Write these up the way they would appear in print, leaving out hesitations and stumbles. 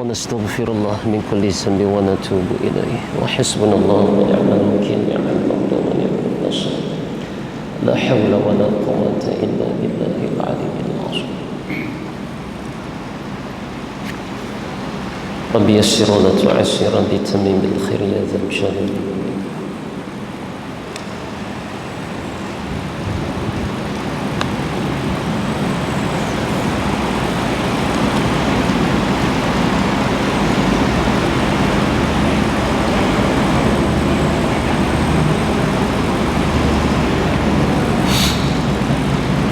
ونستغفر الله من كل ذنب ونتوب إليه وحسبنا الله ونعم الوكيل نعم المولى ونعم النصير لا حول ولا قوة إلا بالله العلي العظيم ربي يسر ولا تعسر بتميم الخير يا ذا الجلال.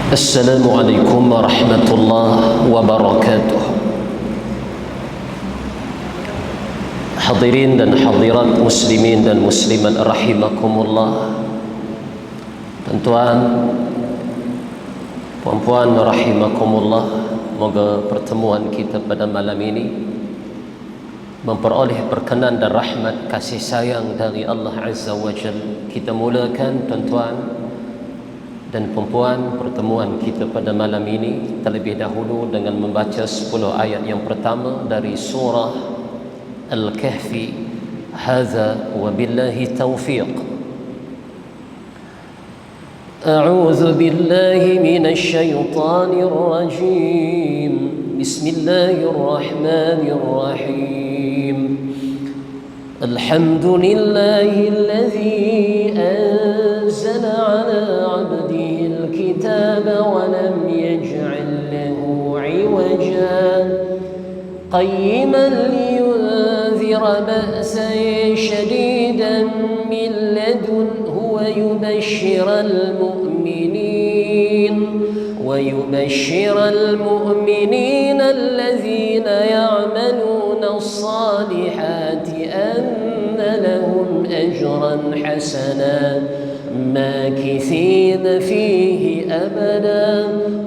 Assalamualaikum warahmatullahi wabarakatuh. Hadirin dan hadirat muslimin dan muslimat rahimakumullah. Tuan-tuan, puan-puan rahimakumullah. Moga pertemuan kita pada malam ini memperoleh berkenan dan rahmat kasih sayang dari Allah Azza wa Jalla. Kita mulakan tuan-tuan dan perempuan pertemuan kita pada malam ini terlebih dahulu dengan membaca 10 ayat yang pertama dari surah Al-Kahfi. Hadza wa billahi taufiq. A'udzu billahi minasy syaithanir rajim. Bismillahirrahmanirrahim. Alhamdulillahilladzi anzala 'ala 'abdihi al-kitaba wa lam yaj'al lahu 'iwajan qayyiman liyunzira ba'san shadidan min ladunhu wa yubashshiral mu'minin alladhina ya'maluna as-salihati anna lahum ajran hasana ماكثين فيه أبدا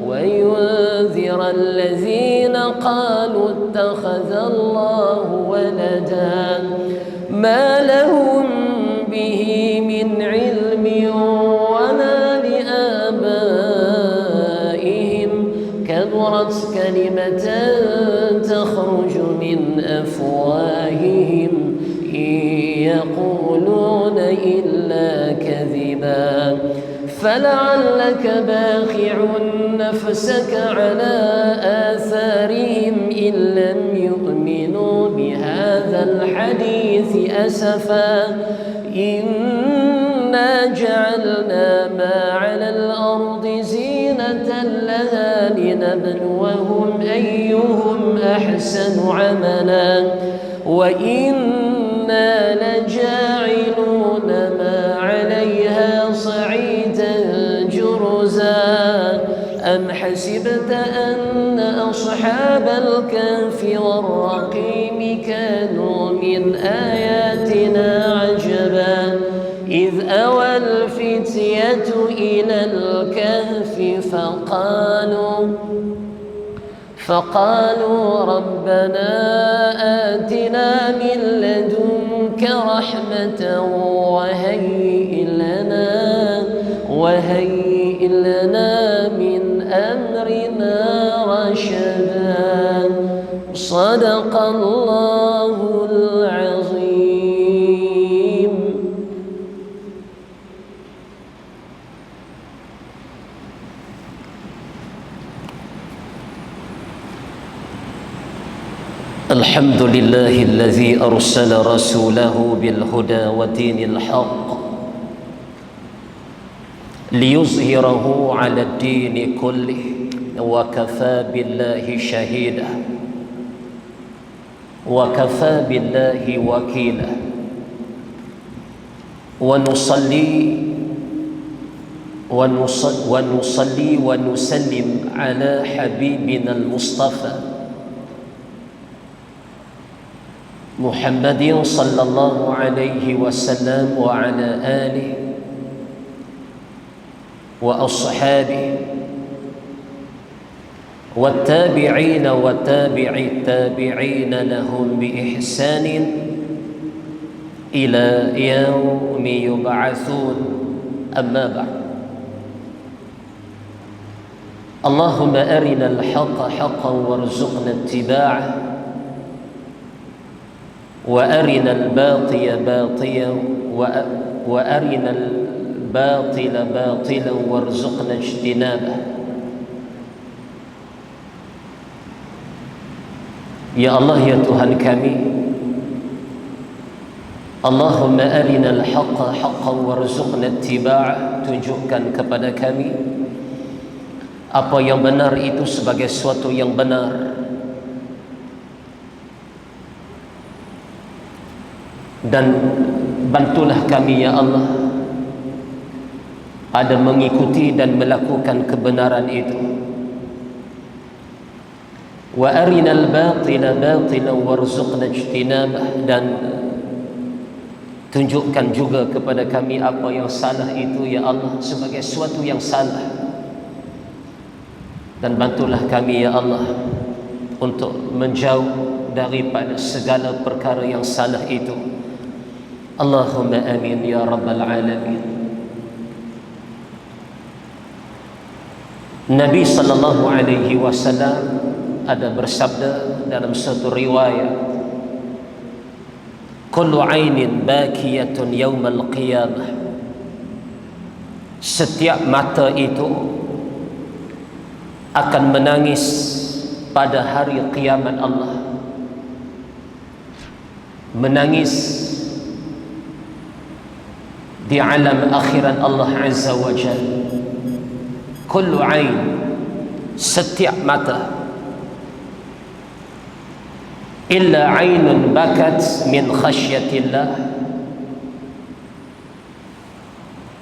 وينذر الذين قالوا اتخذ الله ولدا ما لهم به من علم ولا لآبائهم كبرت كلمة تخرج من أفواههم إن يقولون إلا كذبا فلعلك باخع نفسك على آثارهم إن لم يؤمنوا بهذا الحديث أسفا إنا جعلنا ما على الأرض زينة لها لنبلوهم أيهم أحسن عملا وإنا لجاعلون ما عليها صعيدا جرزا أم حسبت أن أصحاب الكهف والرقيم كانوا من آياتنا عجبا إذ أوى الفتية إلى الكهف فقالوا ربنا آتنا من لدنك رحمة وهيئ لنا من أمرنا رشدا صدق الله العظيم. الحمد لله الذي أرسل رسوله بالهدى ودين الحق ليظهره على الدين كله وكفى بالله شهيدا وكفى بالله وكيلا ونصلي ونسلم على حبيبنا المصطفى محمد صلى الله عليه وسلم وعلى آله وأصحابه والتابعين وتابع التابعين لهم بإحسان إلى يوم يبعثون. أما بعد اللهم أرنا الحق حقا وارزقنا اتباعه wa arinal batila batilan wa arinal batila batilan warzuqna ijtinabah. Ya Allah, ya Tuhan kami, Allahumma arinal haqqa haqqan warzuqna ittiba'ah. Tunjukkan kepada kami apa yang benar itu sebagai suatu yang benar, dan bantulah kami ya Allah pada mengikuti dan melakukan kebenaran itu. Wa arinal batila batilan warzuqna ijtinabah. Dan tunjukkan juga kepada kami apa yang salah itu ya Allah sebagai suatu yang salah, dan bantulah kami ya Allah untuk menjauh daripada segala perkara yang salah itu. Allahumma amin ya rabbal alamin. Nabi sallallahu alaihi wasallam ada bersabda dalam satu riwayat, kullu ainin bakiyatun yaumal qiyamah. Setiap mata itu akan menangis pada hari kiamat Allah. Menangis di alam akhirat Allah Azza wa Jalla. Kullu ain, setiap mata, illa ainun bakat min khasyatillah,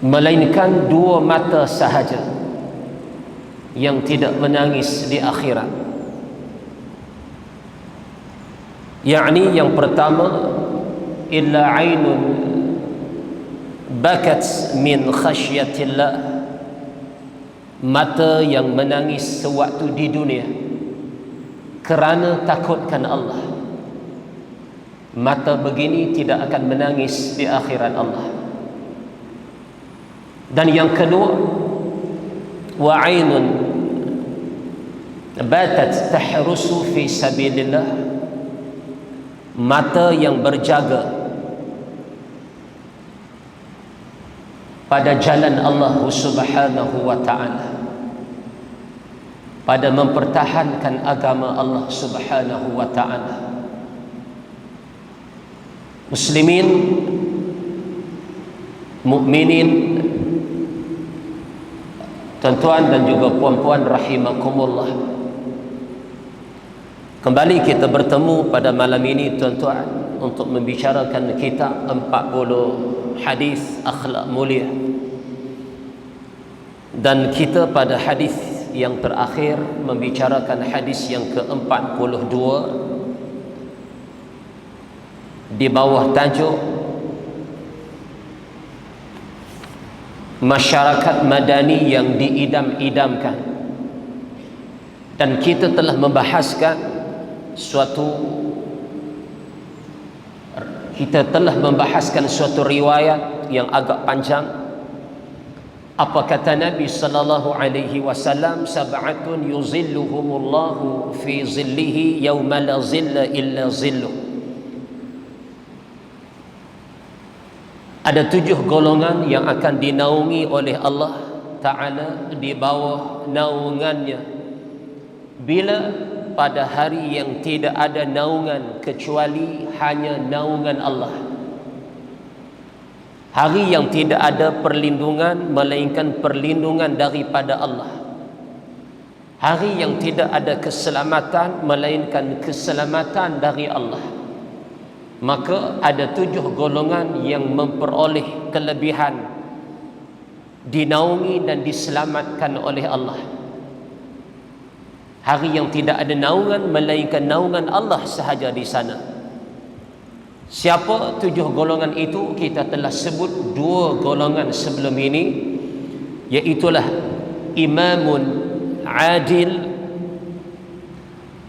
melainkan dua mata sahaja yang tidak menangis di akhirat. Yakni yang pertama, illa ainun bakat min khasyatillah, mata yang menangis sewaktu di dunia kerana takutkan Allah. Mata begini tidak akan menangis di akhirat Allah. Dan yang kedua, wa ainun batat tahrusu fi sabilillah, mata yang berjaga pada jalan Allah Subhanahu wa ta'ala, pada mempertahankan agama Allah Subhanahu wa ta'ala. Muslimin, mukminin, tuan-tuan dan juga puan-puan rahimakumullah, kembali kita bertemu pada malam ini tuan-tuan untuk membicarakan kitab 40 hadis akhlak mulia. Dan kita pada hadis yang terakhir membicarakan hadis yang ke-42 di bawah tajuk masyarakat madani yang diidam-idamkan. Dan kita telah membahaskan suatu riwayat yang agak panjang. Apa kata Nabi sallallahu alaihi wasallam? Sab'atun yuzilluhumullahu fi zillihi yawma la zilla illa zilluh. Ada 7 golongan yang akan dinaungi oleh Allah Ta'ala di bawah naungannya, bila pada hari yang tidak ada naungan kecuali hanya naungan Allah. Hari yang tidak ada perlindungan melainkan perlindungan daripada Allah. Hari yang tidak ada keselamatan melainkan keselamatan dari Allah. Maka ada 7 golongan yang memperoleh kelebihan, dinaungi dan diselamatkan oleh Allah. Hari yang tidak ada naungan melainkan naungan Allah sahaja di sana. Siapa 7 golongan itu? Kita telah sebut 2 golongan sebelum ini, iaitulah imamun adil,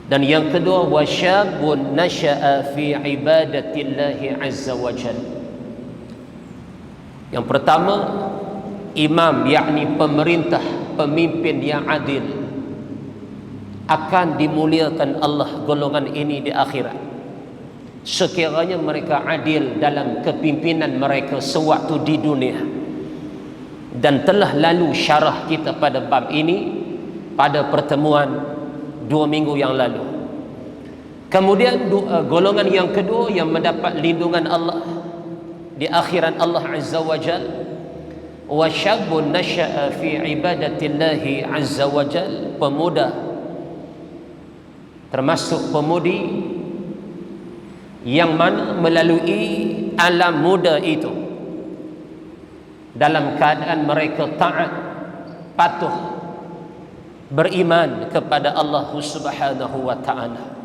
dan yang kedua wasyabun nasha'a fi ibadatillahi azza wa jalla. Yang pertama, imam, yakni pemerintah, pemimpin yang adil, akan dimuliakan Allah golongan ini di akhirat. sekiranya mereka adil dalam kepimpinan mereka sewaktu di dunia. Dan telah lalu syarah kita pada bab ini pada pertemuan 2 minggu yang lalu. Kemudian golongan yang kedua yang mendapat lindungan Allah di akhirat Allah Azza wa Jal, wa syabun nasya'a fi ibadatillahi Azza wa Jal, pemuda termasuk pemudi yang mana melalui alam muda itu dalam keadaan mereka taat, patuh, beriman kepada Allah Subhanahu wa ta'ala.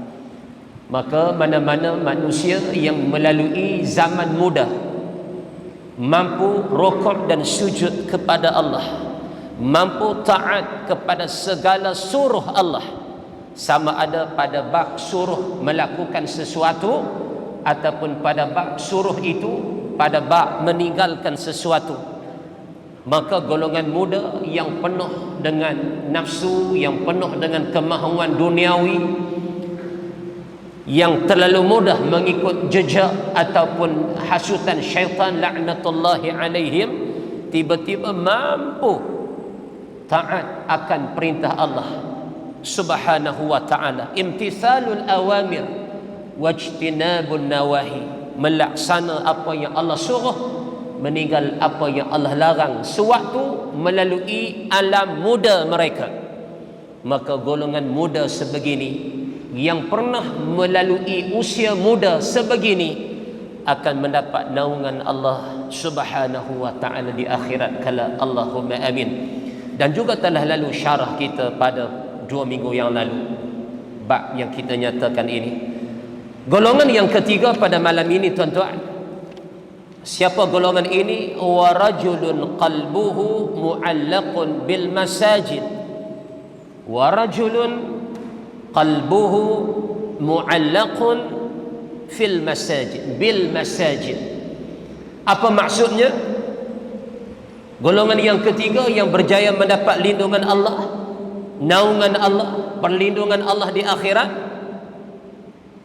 Maka mana-mana manusia yang melalui zaman muda mampu rukuk dan sujud kepada Allah, mampu taat kepada segala suruh Allah, sama ada pada bab suruh melakukan sesuatu ataupun pada bab suruh itu pada bab meninggalkan sesuatu, maka golongan muda yang penuh dengan nafsu, yang penuh dengan kemahuan duniawi, yang terlalu mudah mengikut jejak ataupun hasutan syaitan laknatullahi alaihim, tiba-tiba mampu taat akan perintah Allah Subhanahu wa ta'ala, imtithalul awamir wajtinabun nawahi, melaksana apa yang Allah suruh, meninggal apa yang Allah larang sewaktu melalui alam muda mereka. Maka golongan muda sebegini yang pernah melalui usia muda sebegini akan mendapat naungan Allah Subhanahu wa ta'ala di akhirat kala. Allahumma amin. Dan juga telah lalu syarah kita pada 2 minggu yang lalu bab yang kita nyatakan ini. Golongan yang ketiga pada malam ini tuan-tuan, siapa golongan ini? Wa rajulun qalbuhu mu'allaqun bil masajid. Wa rajulun qalbuhu mu'allaqun fil masajid, bil masajid. Apa maksudnya? Golongan yang ketiga yang berjaya mendapat lindungan Allah, naungan Allah, perlindungan Allah di akhirat,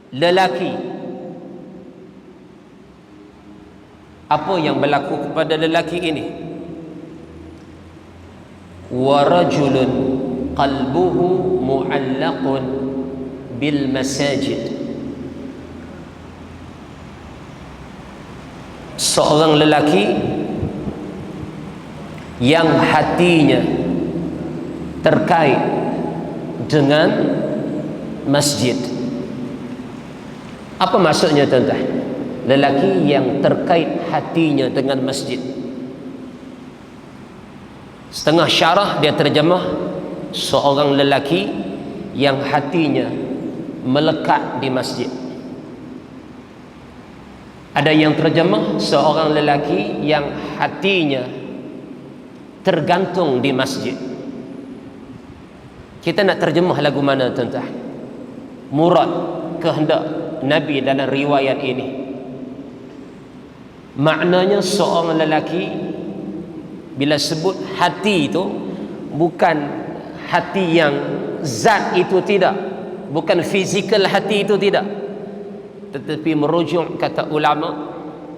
lelaki. Apa yang berlaku kepada lelaki ini? Wa rajulun qalbuhu mu'allaqun bil masajid. Seorang lelaki yang hatinya terkait dengan masjid. Apa maksudnya tuan-tuan? Lelaki yang terkait hatinya dengan masjid. Setengah syarah dia terjemah seorang lelaki yang hatinya melekat di masjid. Ada yang terjemah seorang lelaki yang hatinya tergantung di masjid. Kita nak terjemah lagu mana tuan-tuan? Murad kehendak Nabi dalam riwayat ini, maknanya seorang lelaki bila sebut hati itu bukan hati yang zat itu, tidak, bukan fizikal hati itu, tidak, tetapi merujuk kata ulama.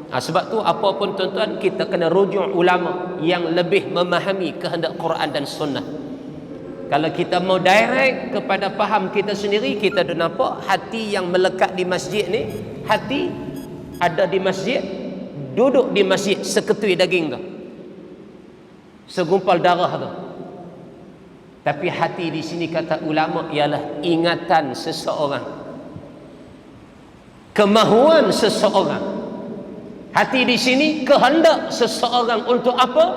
Sebab tu apapun tuan-tuan, kita kena rujuk ulama yang lebih memahami kehendak Quran dan Sunnah. Kalau kita mau direct kepada faham kita sendiri, kita dah nampak hati yang melekat di masjid ni, hati ada di masjid, duduk di masjid seketui daging tu, segumpal darah tu. Tapi hati di sini kata ulama ialah ingatan seseorang, kemahuan seseorang. Hati di sini kehendak seseorang untuk apa?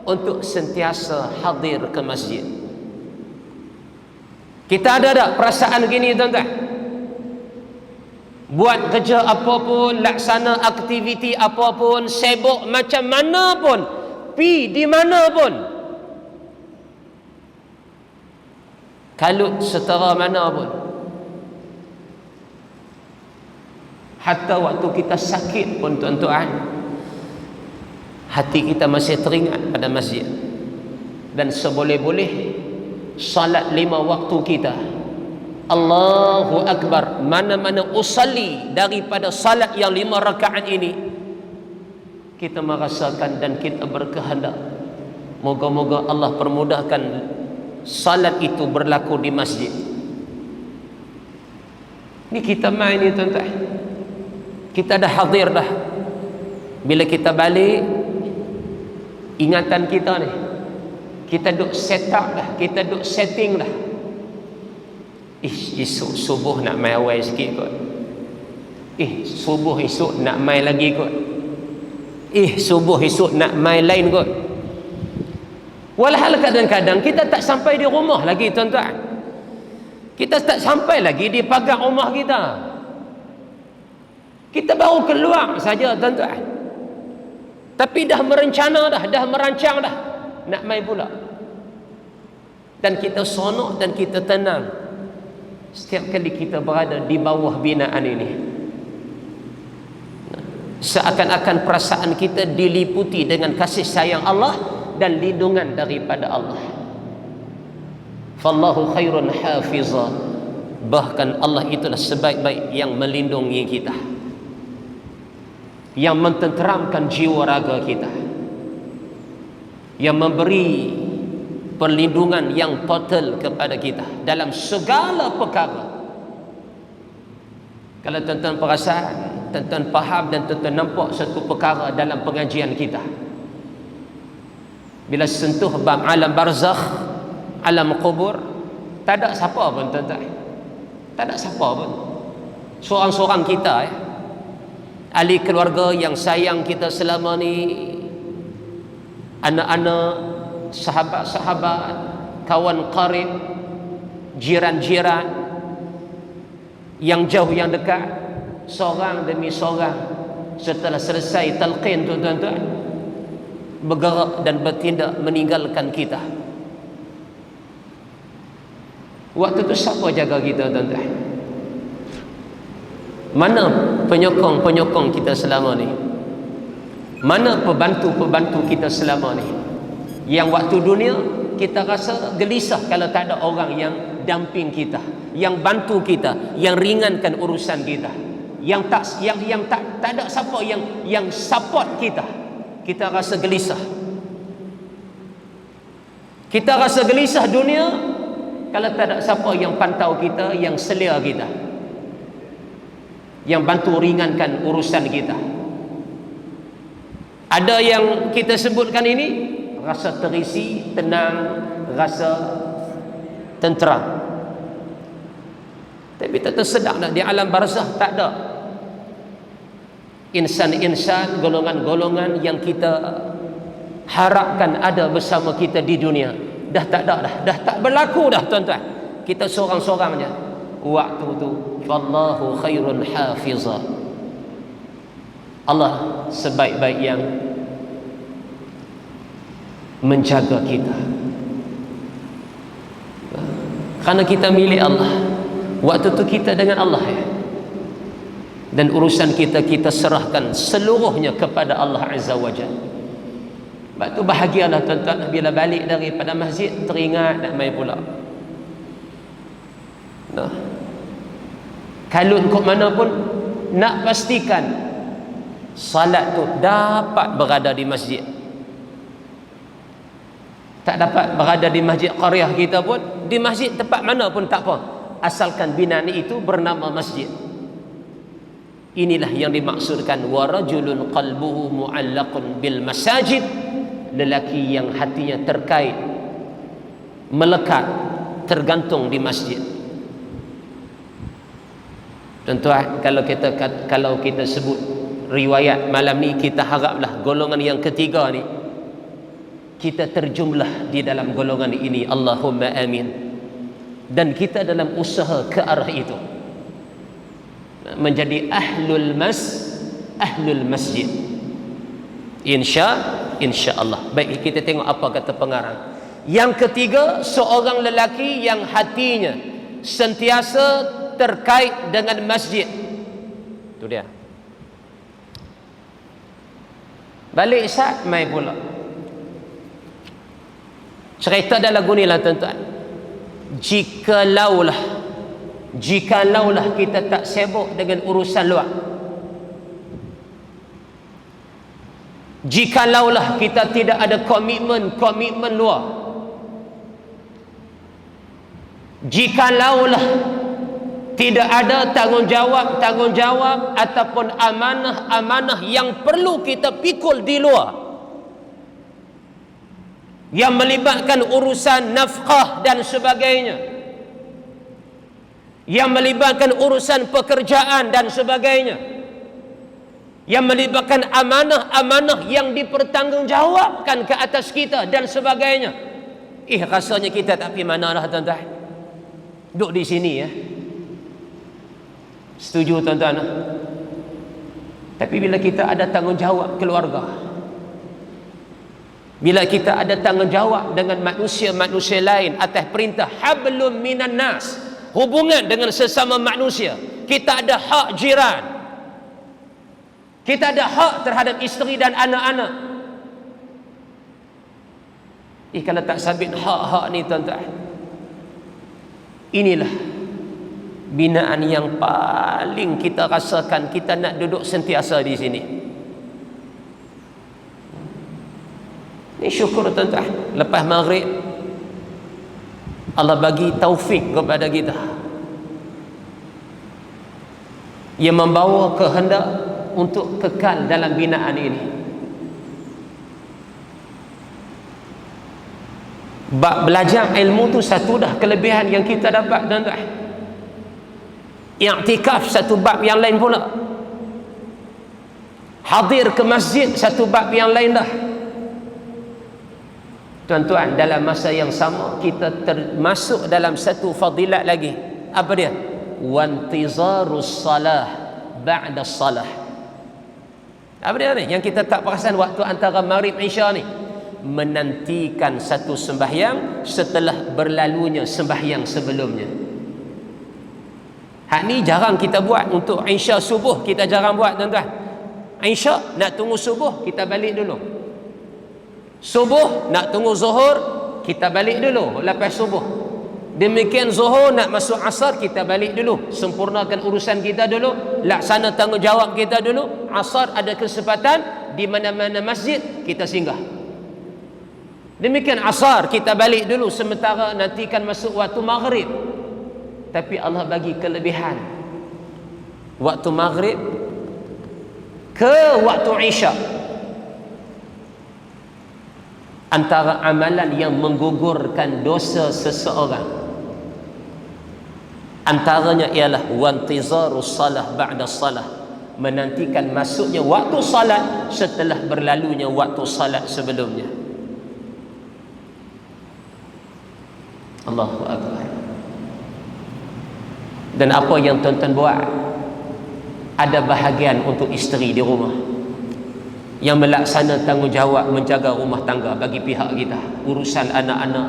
Untuk sentiasa hadir ke masjid. Kita ada tak perasaan gini tuan-tuan? Buat kerja apapun, laksana aktiviti apapun, sibuk macam mana pun, pi di mana pun, kalut setara mana pun, hatta waktu kita sakit pun tuan-tuan, hati kita masih teringat pada masjid. Dan seboleh-boleh salat 5 waktu kita Allahu Akbar, mana-mana usalli daripada salat yang 5 rakaat ini, kita merasakan dan kita berkehendak moga-moga Allah permudahkan salat itu berlaku di masjid. Ni kita main ni tuan-tuan, kita dah hadir dah. Bila kita balik, ingatan kita ni, kita duk set up dah, kita duk setting dah. Esok subuh nak main awal sikit kot. Subuh esok nak main lagi kot. Subuh esok nak main lain kot. Walhal kadang-kadang kita tak sampai di rumah lagi tuan-tuan. Kita tak sampai lagi di pagar rumah kita. Kita baru keluar saja tuan-tuan. Tapi dah merencana dah, dah merancang dah nak main pula. Dan kita sonok dan kita tenang setiap kali kita berada di bawah binaan ini. Seakan-akan perasaan kita diliputi dengan kasih sayang Allah dan lindungan daripada Allah. Fallahu khairun hafiza, bahkan Allah itulah sebaik-baik yang melindungi kita, yang mententeramkan jiwa raga kita, yang memberi perlindungan yang total kepada kita dalam segala perkara. Kalau tuan-tuan perasan, tuan-tuan faham dan tuan-tuan nampak satu perkara dalam pengajian kita, bila sentuh bab alam barzakh, alam kubur, tak ada siapa pun tuan-tuan, tak ada siapa pun, seorang-seorang kita ahli keluarga yang sayang kita selama ni, anak-anak, sahabat-sahabat, kawan qarib, jiran-jiran, yang jauh yang dekat, seorang demi seorang setelah selesai talqin tuan-tuan, bergerak dan bertindak meninggalkan kita. Waktu tu siapa jaga kita tuan-tuan? Mana penyokong-penyokong kita selama ni? Mana pembantu-pembantu kita selama ni? Yang waktu dunia kita rasa gelisah kalau tak ada orang yang damping kita, yang bantu kita, yang ringankan urusan kita, yang tak ada siapa yang support kita. Kita rasa gelisah. Kita rasa gelisah dunia kalau tak ada siapa yang pantau kita, yang selia kita, yang bantu ringankan urusan kita. Ada yang kita sebutkan ini, rasa terisi, tenang, rasa tenteram. Tapi tak tersedak nak di alam barzakh tak ada insan-insan, golongan-golongan yang kita harapkan ada bersama kita di dunia. Dah tak ada dah tak berlaku dah tuan-tuan. Kita seorang-seorang je. Waktu tu wallahu khairun hafiza, Allah sebaik-baik yang menjaga kita. Karena kita milik Allah. Waktu tu kita dengan Allah dan urusan kita serahkan seluruhnya kepada Allah Azza wa Jalla. Sebab tu bahagialah tuan-tuan bila balik daripada masjid teringat nak main pula. Kalau kok mana pun nak pastikan salat tu dapat berada di masjid. Tak dapat berada di masjid qaryah kita pun, di masjid tempat mana pun tak apa, asalkan binaan itu bernama masjid. Inilah yang dimaksudkan wa rajulun qalbuhu mu'allaqun bil masajid, lelaki yang hatinya terkait, melekat, tergantung di masjid. Tuan-tuan, kalau kita sebut riwayat malam ni, kita haraplah golongan yang ketiga ni kita terjumlah di dalam golongan ini. Allahumma amin. Dan kita dalam usaha ke arah itu, menjadi ahlul masjid, insya-Allah. Baik, kita tengok apa kata pengarang. Yang ketiga, seorang lelaki yang hatinya sentiasa terkait dengan masjid. Itu dia. Balik sat mai pula. Cerita dalam lagu ni lah tuan-tuan. Jikalaulah Jikalaulah kita tak sibuk dengan urusan luar, jikalaulah kita tidak ada komitmen luar, jikalaulah tidak ada tanggungjawab ataupun amanah yang perlu kita pikul di luar, yang melibatkan urusan nafkah dan sebagainya, yang melibatkan urusan pekerjaan dan sebagainya, yang melibatkan amanah-amanah yang dipertanggungjawabkan ke atas kita dan sebagainya. Rasanya kita tak pergi mana lah tuan-tuan, duduk di sini ya. Setuju tuan-tuan? Tapi bila kita ada tanggungjawab keluarga, bila kita ada tanggungjawab dengan manusia-manusia lain atas perintah hablum minan nas, hubungan dengan sesama manusia, kita ada hak jiran, kita ada hak terhadap isteri dan anak-anak. Kalau tak sabit hak-hak ni tuan-tuan, inilah binaan yang paling kita rasakan kita nak duduk sentiasa di sini. Ini syukur tuan-tuan, lepas maghrib Allah bagi taufik kepada kita, yang membawa kehendak untuk kekal dalam binaan ini. Belajar ilmu tu satu dah kelebihan yang kita dapat tuan-tuan. I'tikaf satu bab yang lain pula. Hadir ke masjid satu bab yang lain dah. Tuan-tuan, dalam masa yang sama kita termasuk dalam satu fadilat lagi. Apa dia? Wantizarus salah ba'da salah. Apa dia ni? Yang kita tak perasan waktu antara maghrib isya ni, menantikan satu sembahyang setelah berlalunya sembahyang sebelumnya. Hak ni jarang kita buat. Untuk isya subuh kita jarang buat tuan-tuan. Isya nak tunggu subuh, kita balik dulu. Subuh nak tunggu zuhur, kita balik dulu lepas subuh. Demikian zuhur nak masuk asar, kita balik dulu, sempurnakan urusan kita dulu, laksana tanggungjawab kita dulu. Asar ada kesempatan di mana-mana masjid, kita singgah. Demikian asar kita balik dulu, sementara nantikan masuk waktu maghrib. Tapi Allah bagi kelebihan waktu maghrib ke waktu isya, antara amalan yang menggugurkan dosa seseorang, antaranya ialah wantizarus salah ba'da salah, menantikan masuknya waktu salat setelah berlalunya waktu salat sebelumnya. Allahu Akbar. Dan apa yang tuan-tuan buat, ada bahagian untuk isteri di rumah yang melaksana tanggungjawab menjaga rumah tangga bagi pihak kita, urusan anak-anak.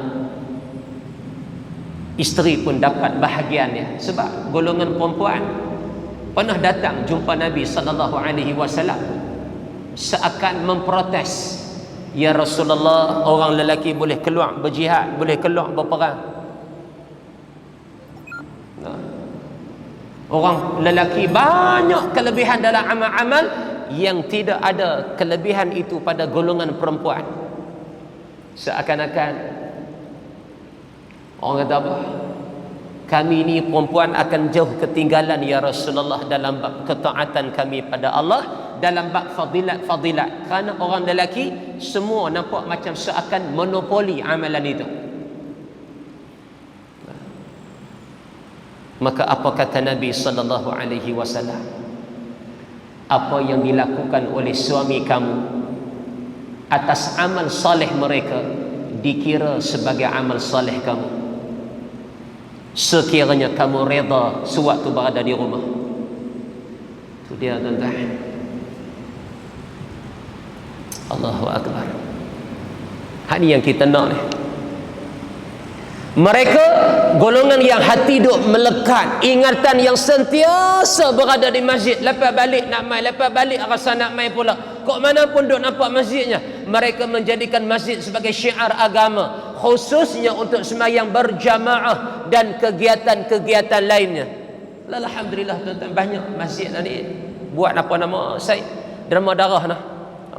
Isteri pun dapat bahagiannya, sebab golongan perempuan pernah datang jumpa Nabi SAW seakan memprotes, "Ya Rasulullah, orang lelaki boleh keluar berjihad, boleh keluar berperang. Orang lelaki banyak kelebihan dalam amal-amal yang tidak ada kelebihan itu pada golongan perempuan." Seakan-akan orang kata apa? Kami ni perempuan akan jauh ketinggalan ya Rasulullah dalam bab ketaatan kami pada Allah, dalam bab fadilat-fadilat. Kerana orang lelaki semua nampak macam seakan monopoli amalan itu. Maka apa kata Nabi SAW? Apa yang dilakukan oleh suami kamu atas amal saleh mereka dikira sebagai amal saleh kamu, sekiranya kamu reda sewaktu berada di rumah. Itu dia tuan-tuan. Allahu Akbar. Hak ni yang kita nak ni. Mereka golongan yang hati duk melekat, ingatan yang sentiasa berada di masjid. Lepas balik nak mai, lepas balik rasa nak mai pula. Kok mana pun duk nampak masjidnya. Mereka menjadikan masjid sebagai syiar agama, khususnya untuk sembahyang berjamaah dan kegiatan-kegiatan lainnya. Alhamdulillah tuan-tuan, banyak masjid ni buat apa nama Said, derma darah nah.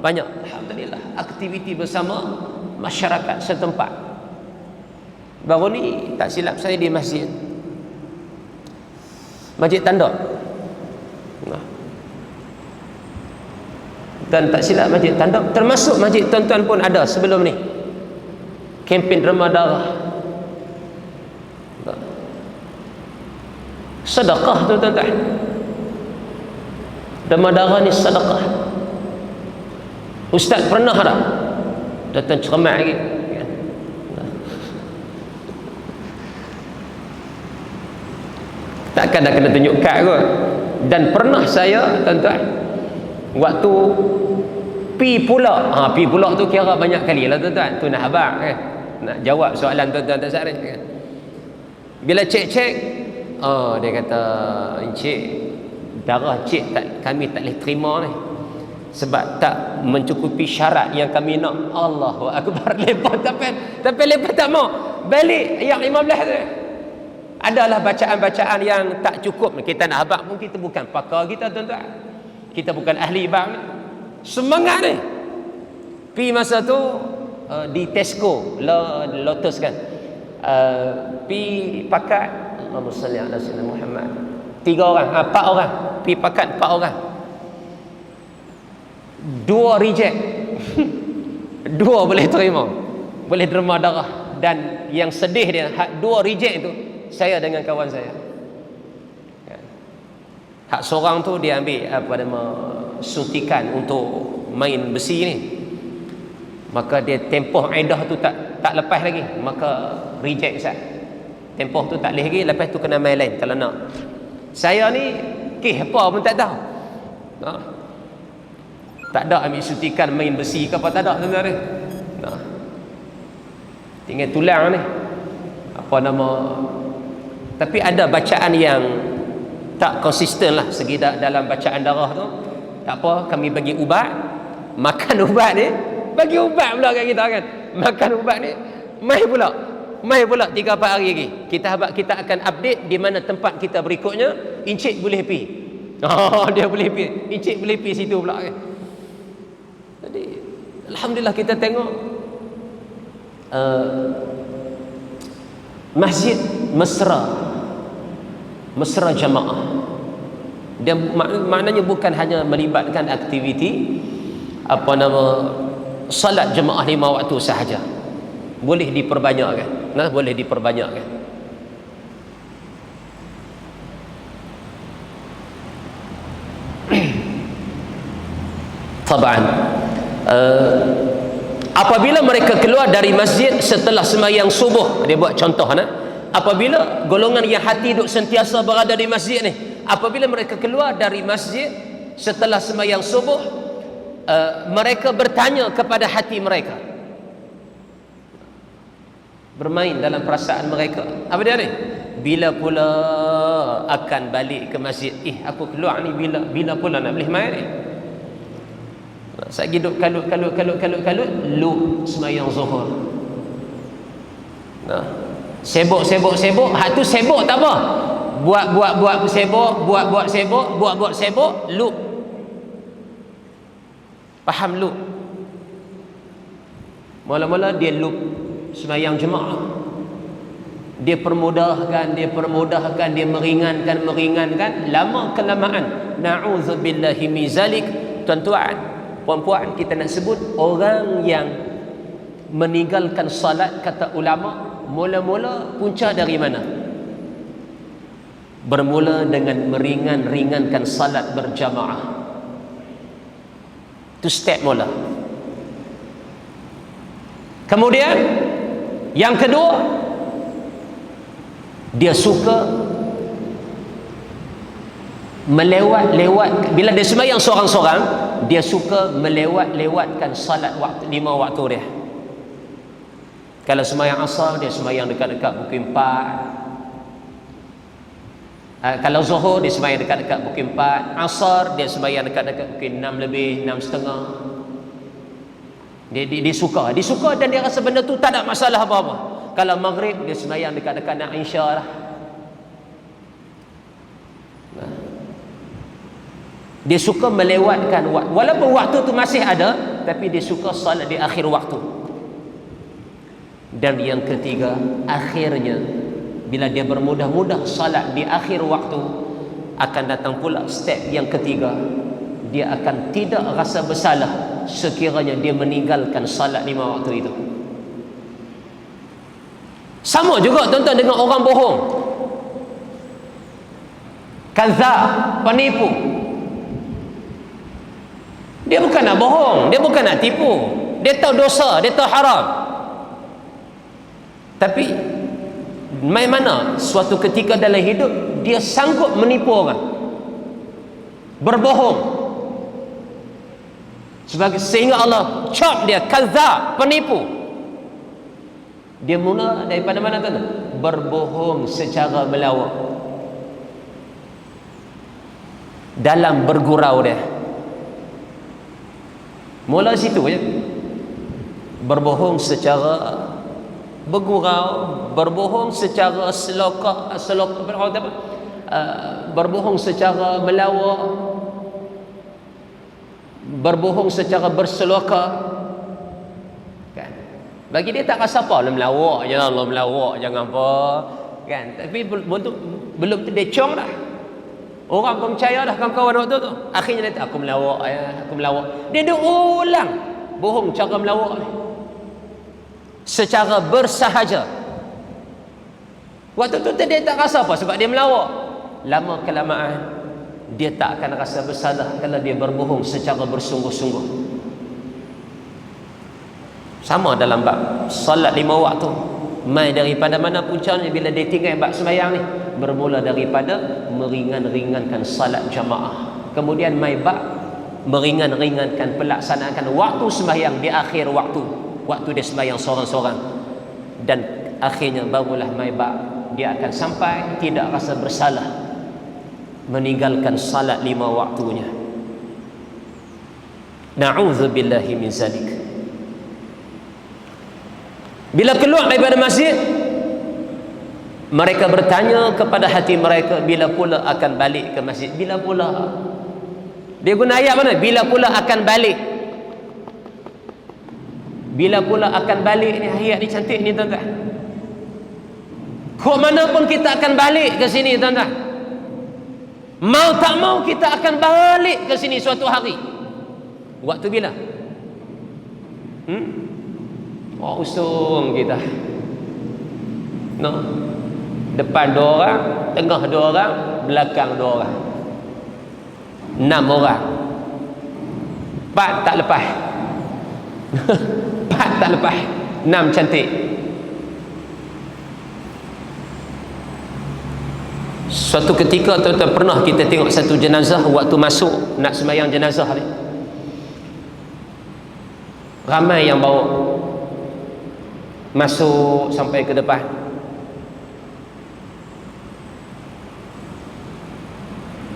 Banyak, alhamdulillah, aktiviti bersama masyarakat setempat. Baru ni tak silap saya di masjid Tanda. Nah. Dan tak silap Masjid Tanda, termasuk masjid tuan-tuan pun ada sebelum ni kempen derma darah. Sedekah tu tuan-tuan. Derma darah ni sedekah. Ustaz pernah tak datang ceramah lagi? Takkan nak kena tunjuk kad kot. Dan pernah saya tuan-tuan, waktu pi pula tu kira banyak kali lah tuan-tuan. Tu nak abang nak jawab soalan tuan-tuan tak saran kan. Bila cek dia kata, encik, darah cik kami tak boleh terima ni sebab tak mencukupi syarat yang kami nak. Allahu akbar. Lepas tapi lepas tak mau balik yang 15 tu. Adalah bacaan-bacaan yang tak cukup. Kita nak habaq pun kita bukan pakar kita tuan-tuan. Kita bukan ahli bab ni. Semangat ni. Pi masa tu di Tesco Lotus kan. Pi pakat Allahumma salli ala sayyidina Muhammad. 3 orang, 4 orang. Pi pakat 4 orang. 2 reject. 2 boleh terima. Boleh derma darah. Dan yang sedih dia 2 reject tu saya dengan kawan saya. Hak seorang tu dia ambil suntikan untuk main besi ni. Maka dia tempoh edah tu tak lepas lagi, maka reject Ustaz. Tempoh tu tak boleh lagi, lepas tu kena main lain kalau nak. Saya ni apa pun tak tahu. Tak ada ambil suntikan main besi ke apa, tak ada tuan-tuan ni. Tinggal tulang ni. Apa nama, tapi ada bacaan yang tak konsisten lah segi dalam bacaan darah tu. Tak apa, kami bagi ubat. Makan ubat ni, bagi ubat pula kat kita kan. Makan ubat ni mai pula 3-4 hari lagi. Kita akan update di mana tempat kita berikutnya. Encik boleh pi. Dia boleh pi. Encik boleh pi situ pula kan. Jadi alhamdulillah kita tengok masjid mesra jamaah. Dia maknanya bukan hanya melibatkan aktiviti salat jemaah 5 waktu sahaja. Boleh diperbanyakkan. Boleh diperbanyakkan. Taban. Apabila mereka keluar dari masjid setelah sembahyang subuh, dia buat contoh apabila golongan yang hati duk sentiasa berada di masjid ni, apabila mereka keluar dari masjid setelah sembahyang subuh, mereka bertanya kepada hati mereka, bermain dalam perasaan mereka. Apa dia ni? Bila pula akan balik ke masjid? Aku keluar ni bila pula nak boleh main ni? Saya hidup kalut lu sembahyang zuhur. Sibuk. Hak tu sibuk tak apa. Buat sibuk, lu. Faham lu? Mula-mula dia lu sembahyang jemaah. Dia permudahkan, dia meringankan. Lama kelamaan, na'udzubillahi min zalik. Tuan-tuan, puan-puan, kita nak sebut orang yang meninggalkan salat, kata ulama, mula-mula punca dari mana? Bermula dengan meringankan salat berjamaah. Itu step mula. Kemudian yang kedua, dia suka melewat bila dia sembahyang seorang-seorang, dia suka melewatkan salat 5 waktu dia. Kalau sembahyang asar, dia sembahyang dekat-dekat pukul 4. Kalau zuhur, dia sembahyang dekat-dekat pukul 4. Asar, dia sembahyang dekat-dekat pukul 6 lebih, 6.30. Dia suka dan dia rasa benda tu tak ada masalah apa-apa. Kalau maghrib dia sembahyang dekat-dekat nak Isya lah. Dia suka melewatkan waktu, walaupun waktu tu masih ada, tapi dia suka salat di akhir waktu. Dan yang ketiga, akhirnya bila dia bermudah-mudah salat di akhir waktu, akan datang pula step yang ketiga, dia akan tidak rasa bersalah sekiranya dia meninggalkan salat 5 waktu itu. Sama juga tuan-tuan dengan orang bohong, kazab, penipu. Dia bukan nak bohong, dia bukan nak tipu, dia tahu dosa, dia tahu haram, tapi main mana suatu ketika dalam hidup dia sanggup menipu orang, berbohong, sehingga Allah cap dia kazab, penipu. Dia mula daripada mana tuan? Berbohong secara melawak. Dalam bergurau dia mula situ je. Berbohong secara bergurau, berbohong secara berbohong secara melawak, berbohong secara berseloka, kan? Bagi dia tak rasa apa lah melawak, jangan melawak, jangan apa, kan? Tapi belum dia cong dah. Orang pun percaya dah kawan-kawan waktu tu. Akhirnya dia aku melawak, aku melawak. Dia ulang bohong cara melawak ni secara bersahaja. Waktu tu dia tak rasa apa sebab dia melawak. Lama kelamaan dia tak akan rasa bersalah kalau dia berbohong secara bersungguh-sungguh. Sama dalam bab salat 5 waktu. Mai daripada mana puncanya bila dia tinggal bab sembahyang ni? Bermula daripada meringan-ringankan salat jamaah. Kemudian mai bab meringan-ringankan pelaksanaan waktu sembahyang di akhir waktu. Waktu dia sembahyang seorang-seorang. Dan akhirnya barulah mai bab dia akan sampai tidak rasa bersalah meninggalkan salat 5 waktunya. Na'udzubillahi min zalik. Bila keluar daripada masjid, mereka bertanya kepada hati mereka, bila pula akan balik ke masjid? Bila pula? Dia guna ayat mana? Bila pula akan balik? Bila pula akan balik ni, ayat ni cantik ni tuan-tuan. Kok mana pun kita akan balik ke sini tuan-tuan. Mau tak mau kita akan balik ke sini suatu hari. Waktu bila? Oh, usung kita. No. Depan 2 orang, tengah 2 orang, belakang 2 orang. 6 orang. 4 tak lepas. 4 tak lepas. 6 cantik. Suatu ketika tuan-tuan pernah kita tengok satu jenazah waktu masuk nak sembahyang jenazah ni. Ramai yang bawa masuk sampai ke depan.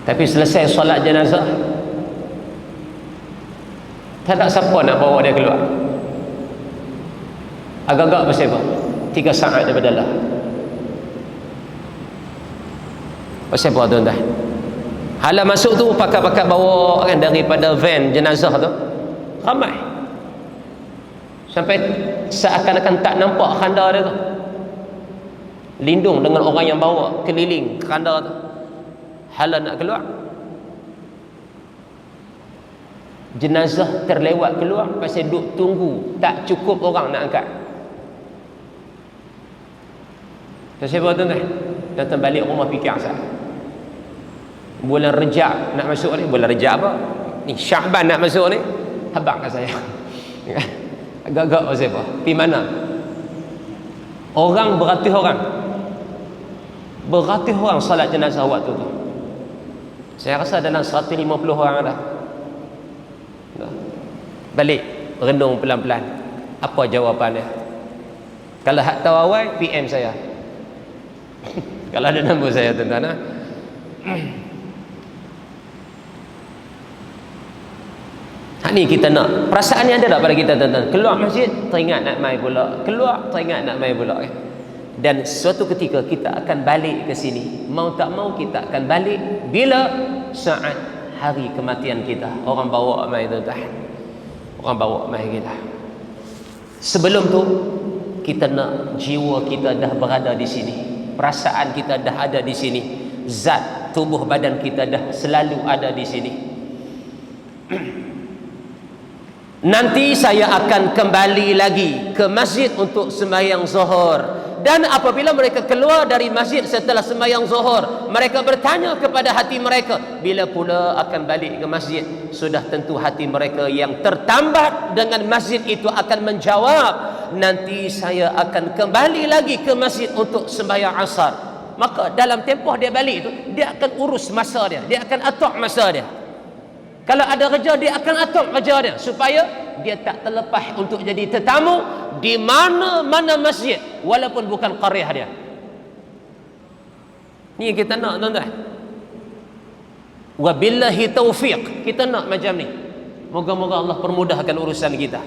Tapi selesai solat jenazah, tak ada siapa nak bawa dia keluar. Agak-agak pasal apa? 3 saat daripada lah. Pasal apa tuan-tuan? Hala masuk tu pakat-pakat bawa kan daripada van jenazah tu. Ramai. Sampai seakan-akan tak nampak khanda dia tu. Lindung dengan orang yang bawa keliling khanda tu. Hala nak keluar, jenazah terlewat keluar pasal duk tunggu, tak cukup orang nak angkat. Pasal apa tuan-tuan? Datang balik rumah fikir asal. Bulan Rejab nak masuk ni, bulan Rejab apa? Ni Sya'ban nak masuk ni, habaq kat saya. Agak-agak pasal apa? Pergi mana? Orang beratus orang. Beratus orang salat jenazah waktu tu. Saya rasa dalam 150 orang dah. Balik renung pelan-pelan. Apa jawapan dia? Kalau hak tahu awal, PM saya. Kalau ada nombor saya tuan-tuan. Ni kita nak. Perasaan yang ada tak pada kita tuan-tuan? Keluar masjid, teringat nak mai pula. Keluar, teringat nak mai pula. Dan suatu ketika kita akan balik ke sini. Mau tak mau kita akan balik bila saat hari kematian kita. Orang bawa mai tuan-tuan. Orang bawa mai kita. Sebelum tu kita nak jiwa kita dah berada di sini. Perasaan kita dah ada di sini. Zat tubuh badan kita dah selalu ada di sini. Nanti saya akan kembali lagi ke masjid untuk sembahyang zuhur. Dan apabila mereka keluar dari masjid setelah sembahyang zuhur, mereka bertanya kepada hati mereka, bila pula akan balik ke masjid? Sudah tentu hati mereka yang tertambat dengan masjid itu akan menjawab, nanti saya akan kembali lagi ke masjid untuk sembahyang asar. Maka dalam tempoh dia balik itu, dia akan urus masa dia, dia akan atur masa dia. Kalau ada kerja, dia akan atur kerja dia supaya dia tak terlepas untuk jadi tetamu di mana-mana masjid walaupun bukan qaryah dia. Ni kita nak tuan-tuan. Wabillahi taufiq. Kita nak macam ni. Moga-moga Allah permudahkan urusan kita.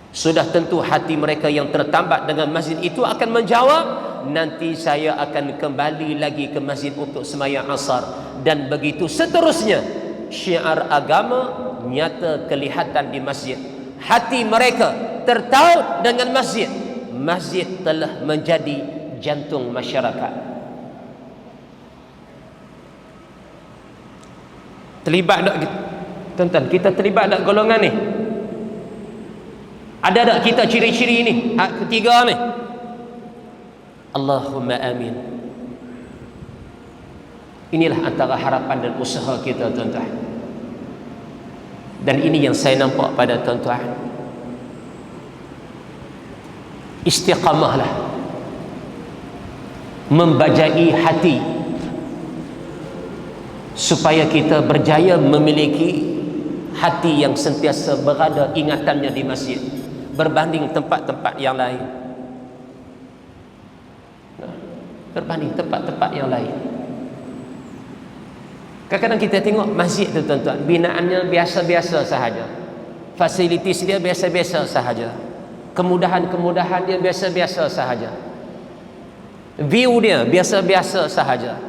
Sudah tentu hati mereka yang tertambat dengan masjid itu akan menjawab, nanti saya akan kembali lagi ke masjid untuk sembahyang asar. Dan begitu seterusnya. Syiar agama nyata kelihatan di masjid. Hati mereka tertaut dengan masjid. Masjid telah menjadi jantung masyarakat. Terlibat tak tuan-tuan? Kita terlibat tak golongan ni? Ada tak kita ciri-ciri ni? Ketiga ni. Allahumma amin. Inilah antara harapan dan usaha kita tuan-tuan. Dan ini yang saya nampak pada tuan-tuan. Istiqamahlah membajai hati supaya kita berjaya memiliki hati yang sentiasa berada ingatannya di masjid berbanding tempat-tempat yang lain. Berbanding tempat-tempat yang lain. Kadang-kadang kita tengok masjid tu tuan-tuan, binaannya biasa-biasa sahaja. Fasilitis dia biasa-biasa sahaja. Kemudahan-kemudahan dia biasa-biasa sahaja. View dia biasa-biasa sahaja.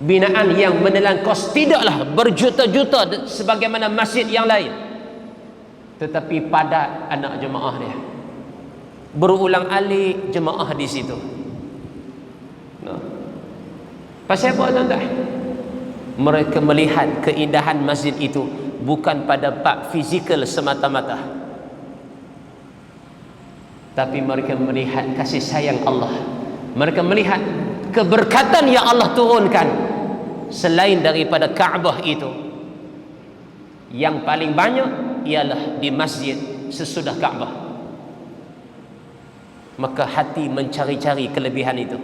Binaan yang menelan kos tidaklah berjuta-juta sebagaimana masjid yang lain. Tetapi padat anak jemaah dia. Berulang alik jemaah di situ. Pasal apa tuan-tuan? Mereka melihat keindahan masjid itu bukan pada bab fizikal semata-mata, tapi mereka melihat kasih sayang Allah. Mereka melihat keberkatan yang Allah turunkan selain daripada Kaabah itu. Yang paling banyak ialah di masjid sesudah Kaabah. Maka hati mencari-cari kelebihan itu.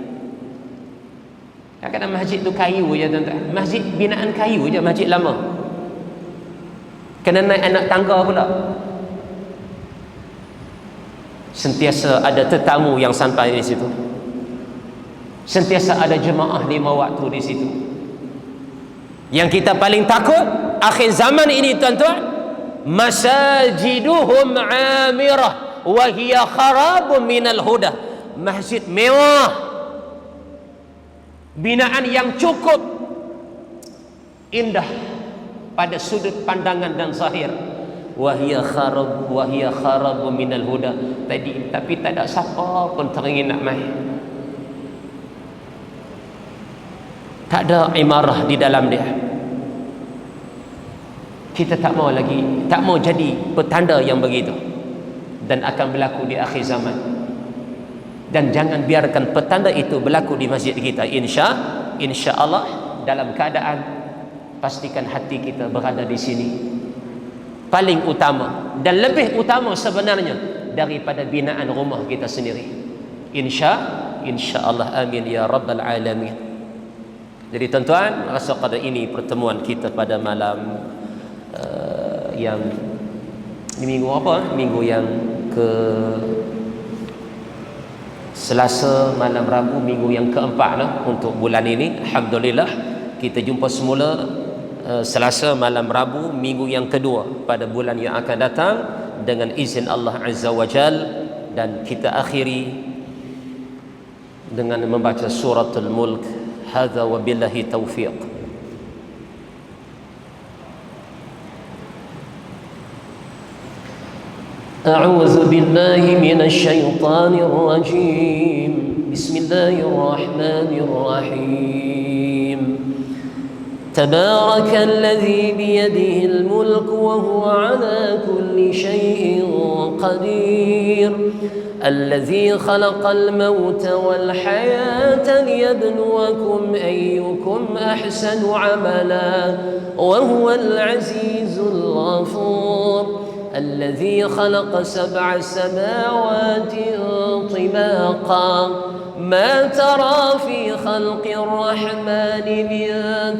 Kadang-kadang masjid tu kayu je tuan-tuan. Masjid binaan kayu je, masjid lama. Kena naik anak tangga pula. Sentiasa ada tetamu yang sampai di situ. Sentiasa ada jemaah 5 waktu di situ. Yang kita paling takut akhir zaman ini tuan-tuan, masajiduhum amirah wa hiya kharabun minal huda. Masjid mewah, binaan yang cukup indah pada sudut pandangan dan zahir, wahia kharab minal huda. Tapi tak ada siapa pun teringin nak mai. Tak ada imarah di dalam dia. Kita tak mau lagi, tak mau jadi petanda yang begitu. Dan akan berlaku di akhir zaman. Dan jangan biarkan petanda itu berlaku di masjid kita. Insya Allah dalam keadaan pastikan hati kita berada di sini. Paling utama dan lebih utama sebenarnya daripada binaan rumah kita sendiri. Insya Allah, amin ya rabbal alamin. Jadi tuan-tuan, rasa pada ini pertemuan kita pada malam yang ini minggu apa? Minggu yang ke Selasa malam Rabu, minggu yang keempat lah untuk bulan ini. Alhamdulillah kita jumpa semula Selasa malam Rabu minggu yang kedua pada bulan yang akan datang dengan izin Allah Azza wa Jal, dan kita akhiri dengan membaca suratul Mulk. Hadza wa billahi taufiq. A'udzu billahi minasy syaithanir rajim. Bismillahirrahmanirrahim. تبارك الذي بيده الملك وهو على كل شيء قدير الذي خلق الموت والحياة ليبلوكم أيكم أحسن عملا وهو العزيز الغفور الذي خلق 7 سماوات طباقا ما ترى في خلق الرحمن من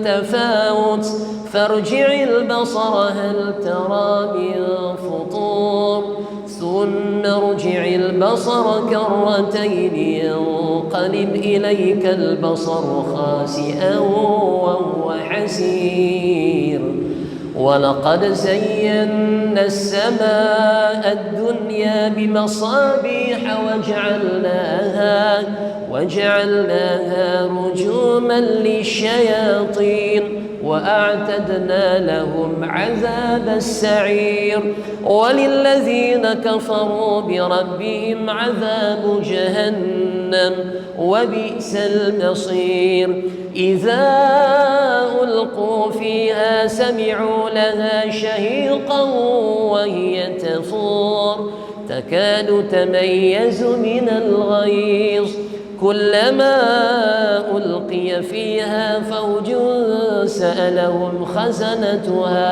تفاوت فارجع البصر هل ترى من فطور ثم ارجع البصر كرتين ينقلب إليك البصر خاسئا وهو حسير ولقد زينا السماء الدنيا بمصابيح وجعلناها رجوما للشياطين وأعتدنا لهم عذاب السعير وللذين كفروا بربهم عذاب جهنم وبئس المصير إذا ألقوا فيها سمعوا لها شهيقا وهي تفور تكاد تميز من الغيظ كلما ألقي فيها فوج سألهم خزنتها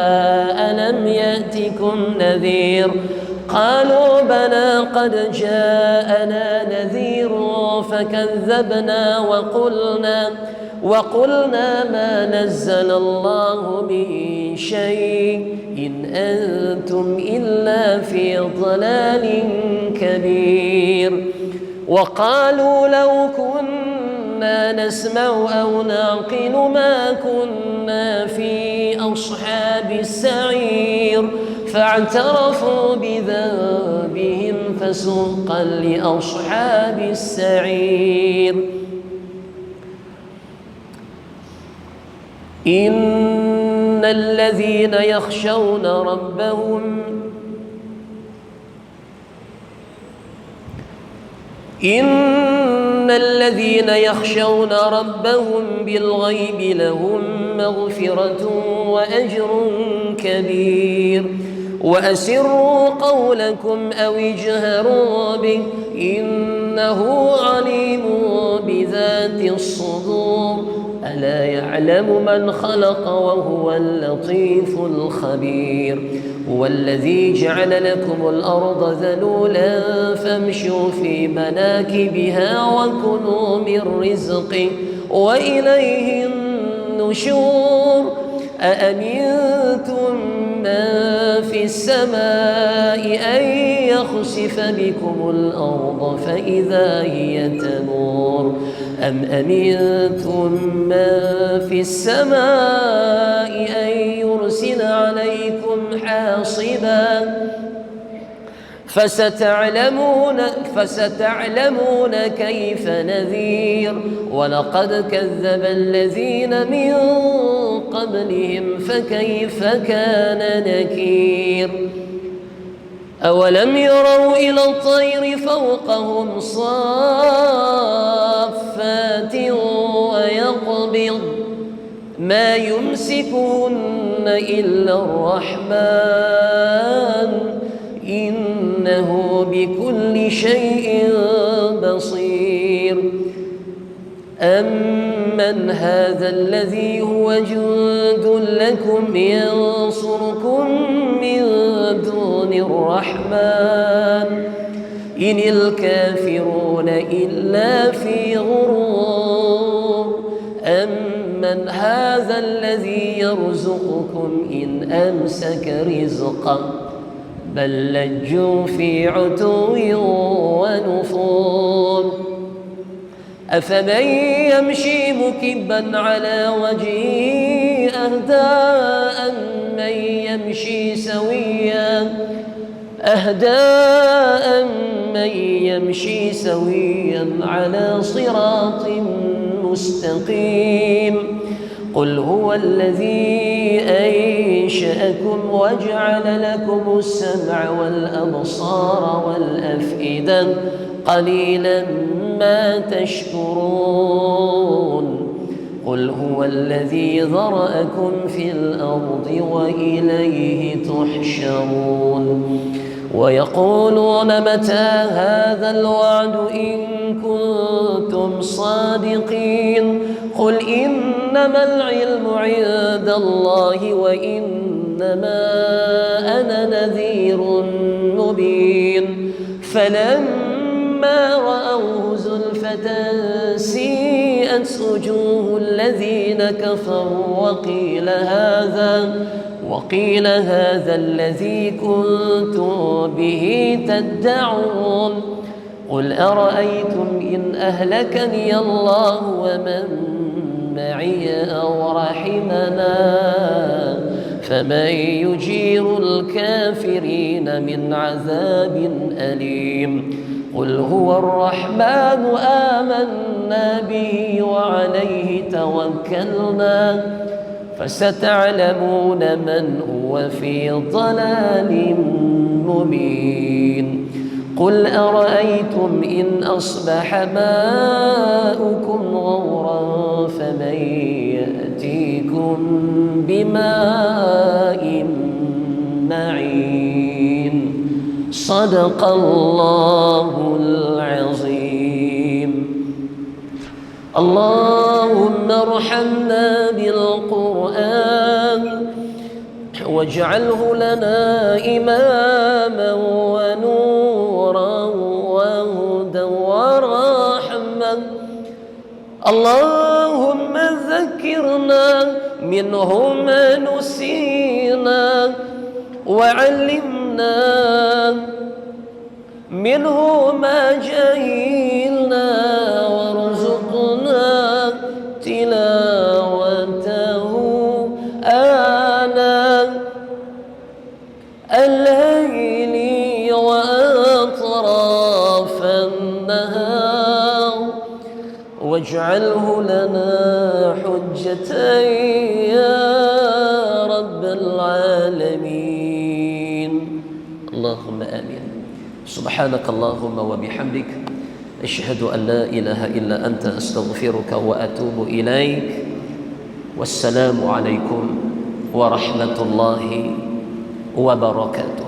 ألم يأتكم نذير قالوا بلى قد جاءنا نذير فكذبنا وقلنا ما نزل الله من شيء إن أنتم إلا في ضلال كبير وقالوا لو كنا نسمع أو نعقل ما كنا في أصحاب السعير فاعترفوا بذنبهم فسوقا لأصحاب السعير إن الذين يخشون ربهم بالغيب لهم مغفرة وأجر كبير وأسروا قولكم أو اجهروا به إنه عليم بذات الصدور ألا يعلم من خلق وهو اللطيف الخبير هو الذي جعل لكم الأرض ذلولا فامشوا في مناكبها وكلوا من رزقه وإليه النشور أأمنتم من في السماء أن يخسف بكم الأرض فإذا هي تمور أم أمنتم من في السماء أن يرسل عليكم حاصبا فستعلمون كيف نذير ولقد كذب الذين من قبلهم فكيف كان نكير أولم يروا إلى الطير فوقهم صافات ويقبض ما يمسكهن إلا الرحمن إنه بكل شيء بصير أمن هذا الذي هو جند لكم ينصركم من دون الرحمن إن الكافرون إلا في غرور أمن هذا الذي يرزقكم إن أمسك رزقه بل لجوا في عتو ونفور أفمن يمشي مكبا على وجهه أهدى أهدى من يمشي سويا على صراط مستقيم قل هو الذي أنشأكم وجعل لكم السمع والأبصار والأفئدة قليلا ما تشكرون قل هو الذي ذرأكم في الأرض وإليه تحشرون ويقولون متى هذا الوعد إن كنتم صادقين قل إنما العلم عند الله وإنما أنا نذير مبين فلما رأوه زلفة سيئت وجوه الذين كفروا وقيل هذا الذي كنتم به تدعون قل أرأيتم إن أهلكني الله ومن معي أو رحمنا فمن يجير الكافرين من عذاب أليم قل هو الرحمن آمنا به وعليه توكلنا فستعلمون من هو في ضلال مبين قل أرأيتم إن أصبح ماؤكم غورا فمن يأتيكم بماء معين صدق الله العظيم. اللهم ارحمنا بالقرآن واجعله لنا إماما ونورا وهدى ورحمة. اللهم ذكرنا منه ما نسينا وعلمنا منه ما جهلنا وارزقنا تلاوته آناء الليل وأطراف النهار واجعله لنا حجة يا رب العالمين. اللهم آمين. سبحانك اللهم وبحمدك أشهد أن لا إله إلا أنت أستغفرك وأتوب إليك. والسلام عليكم ورحمة الله وبركاته.